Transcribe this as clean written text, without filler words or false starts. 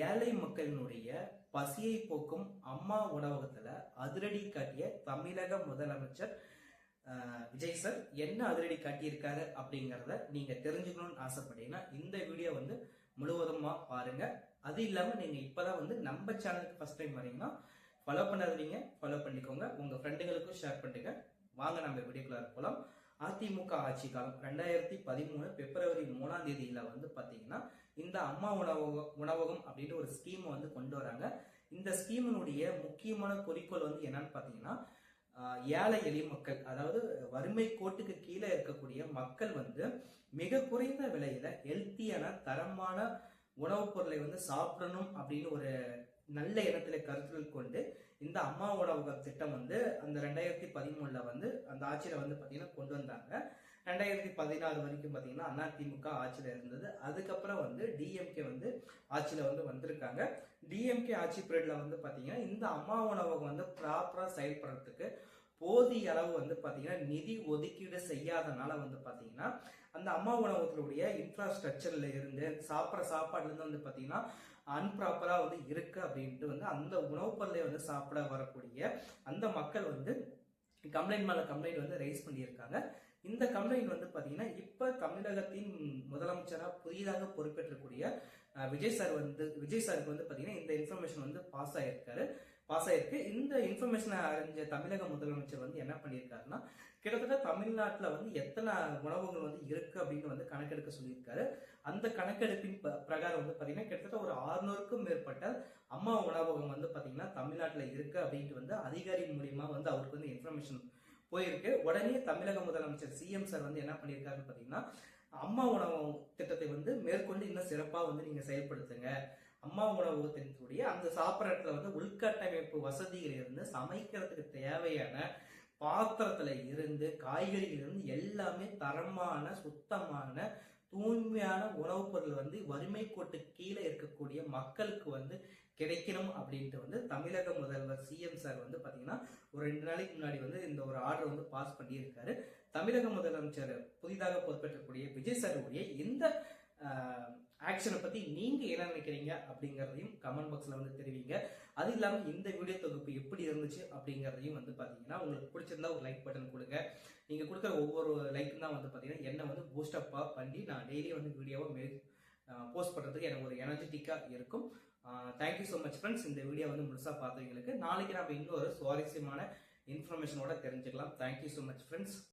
ஏழை மக்களினுடைய பசியை போக்கும் அம்மா உணவகத்துல அதிரடி காட்டிய தமிழக முதலமைச்சர் விஜய் சார் என்ன அதிரடி காட்டியிருக்காரு அப்படிங்கிறத நீங்க தெரிஞ்சுக்கணும்னு ஆசைப்பட்டீங்கன்னா இந்த வீடியோ முழுவதுமா பாருங்க. அது இல்லாம நீங்க இப்பதான் நம்ம சேனலுக்கு ஃபர்ஸ்ட் டைம் வரீங்கன்னா ஃபாலோ பண்ணாதீங்க, ஃபாலோ பண்ணிக்கோங்க, உங்க ஃப்ரெண்டுகளுக்கும் ஷேர் பண்ணுங்க. வாங்க நம்ம வீடியோக்குள்ள போலாம். அதிமுக ஆட்சி காலம் 2013 பிப்ரவரி 3ஆம் தேதியில பாத்தீங்கன்னா இந்த அம்மா உணவகம் அப்படின்ற ஒரு ஸ்கீம் கொண்டு வராங்க. இந்த ஸ்கீமினுடைய முக்கியமான குறிக்கோள் என்னன்னு பாத்தீங்கன்னா ஏழை எளிய மக்கள், அதாவது வறுமை கோட்டுக்கு கீழே இருக்கக்கூடிய மக்கள் மிக குறைந்த விலையில ஹெல்த்தியான தரமான உணவுப் பொருளை சாப்பிடணும் அப்படின்னு ஒரு நல்ல இடத்துல கருத்தில் கொண்டு இந்த அம்மா உணவக திட்டம் அந்த 2013 அந்த ஆட்சியில பாத்தீங்கன்னா கொண்டு வந்தாங்க. 2016 வரைக்கும் பாத்தீங்கன்னா அதிமுக ஆட்சியில இருந்தது. அதுக்கப்புறம் டிஎம்கே ஆட்சியில வந்திருக்காங்க. டிஎம்கே ஆட்சி பீரியட்ல பாத்தீங்கன்னா இந்த அம்மா உணவகம் ப்ராப்பரா செயல்படுறதுக்கு போதிய அளவு பாத்தீங்கன்னா நிதி ஒதுக்கீடு செய்யாதனால பாத்தீங்கன்னா அந்த அம்மா உணவகத்தினுடைய இன்ஃப்ராஸ்ட்ரக்சர்ல இருந்து சாப்பிட்ற சாப்பாடுல இருந்து பாத்தீங்கன்னா அன்ப்ராப்பரா இருக்கு அப்படின்ட்டு அந்த உணவுப் பொருளை சாப்பிட வரக்கூடிய அந்த மக்கள் கம்ப்ளைண்ட் மேல கம்ப்ளைண்ட் ரைஸ் பண்ணியிருக்காங்க. இந்த கம்ப்ளைண்ட் பாத்தீங்கன்னா இப்ப தமிழகத்தின் முதலமைச்சரா புதிதாக பொறுப்பேற்றக்கூடிய விஜய் சாருக்கு பாத்தீங்கன்னா இந்த இன்ஃபர்மேஷன் பாஸ் ஆயிருக்கு. இந்த இன்ஃபர்மேஷனை அறிஞ்ச தமிழக முதலமைச்சர் என்ன பண்ணியிருக்காருன்னா கிட்டத்தட்ட தமிழ்நாட்டுல எத்தனை உணவகங்கள் இருக்கு அப்படின்னு கணக்கெடுக்க சொல்லியிருக்காரு. அந்த கணக்கெடுப்பின் பிரகாரம் பாத்தீங்கன்னா கிட்டத்தட்ட ஒரு 600க்கும் மேற்பட்ட அம்மா உணவகம் பாத்தீங்கன்னா தமிழ்நாட்டுல இருக்கு அப்படின்ட்டு அதிகாரி மூலியமா அவருக்கு இன்ஃபர்மேஷன் போயிருக்கு. உடனே தமிழக முதலமைச்சர் சிஎம் சார் என்ன பண்ணியிருக்காருன்னு பாத்தீங்கன்னா அம்மா உணவகம் திட்டத்தை மேற்கொண்டு இன்னும் சிறப்பா நீங்க செயல்படுத்துங்க. அம்மா உணவகத்தினுடைய அந்த சாப்பிட்ற இடத்துல உள்கட்டமைப்பு வசதிகள் இருந்து சமைக்கிறதுக்கு தேவையான பாத்திரத்துல இருந்து காய்கறிகள் இருந்து எல்லாமே தரமான சுத்தமான தூய்மையான உணவுப் பொருள் வறுமை கோட்டு கீழே இருக்கக்கூடிய மக்களுக்கு கிடைக்கணும் அப்படின்ட்டு தமிழக முதல்வர் சிஎம் சார் பாத்தீங்கன்னா ஒரு 2 நாளைக்கு முன்னாடி இந்த ஒரு ஆர்டர் பாஸ் பண்ணியிருக்காரு. தமிழக முதலமைச்சர் புதிதாக பொறுப்பேற்றக்கூடிய விஜய் சாருடைய இந்த ஆக்ஷனை பத்தி நீங்க என்ன நினைக்கிறீங்க அப்படிங்கறதையும் கமெண்ட் பாக்ஸ்ல தெரிவிங்க. அது இல்லாம இந்த வீடியோ தொகுப்பு எப்படி இருந்துச்சு அப்படிங்கறதையும் பாத்தீங்கன்னா உங்களுக்கு பிடிச்சிருந்தா ஒரு லைக் பட்டன் கொடுங்க. நீங்க கொடுக்குற ஒவ்வொரு லைக்கும் தான் பாத்தீங்கன்னா என்ன பூஸ்ட் அப்பா பண்ணி நான் டெய்லி வீடியோவை போஸ்ட் பண்றதுக்கு எனக்கு ஒரு எனர்ஜெட்டிக்கா இருக்கும். Thank you so much friends. இந்த வீடியோ முழுசா பார்த்தவங்களுக்கு நாளைக்கு நம்ம இன்னொரு சுவாரஸ்யமான இன்ஃபர்மேஷனோட தெரிஞ்சுக்கலாம். Thank you so much friends.